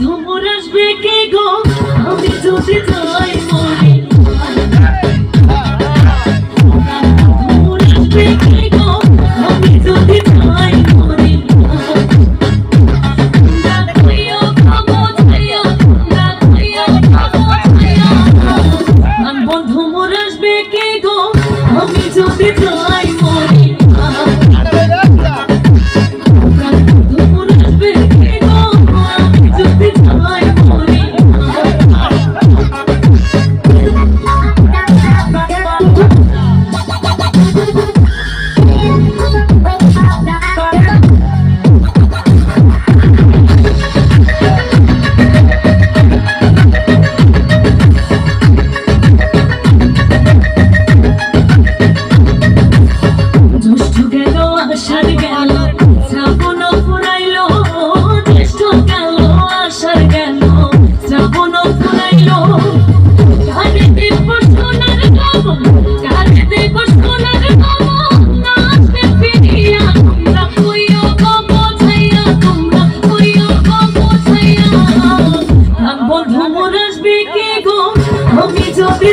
বন্ধু মোর আসবে কে গো আমি যদি যাই মরে মোর আসবে কে গো আমি যদি যাই মরে বন্ধু মোর আসবে কে গো আমি যদি যাই মরে বন্ধু মোর আসবে কে গো আমি যদি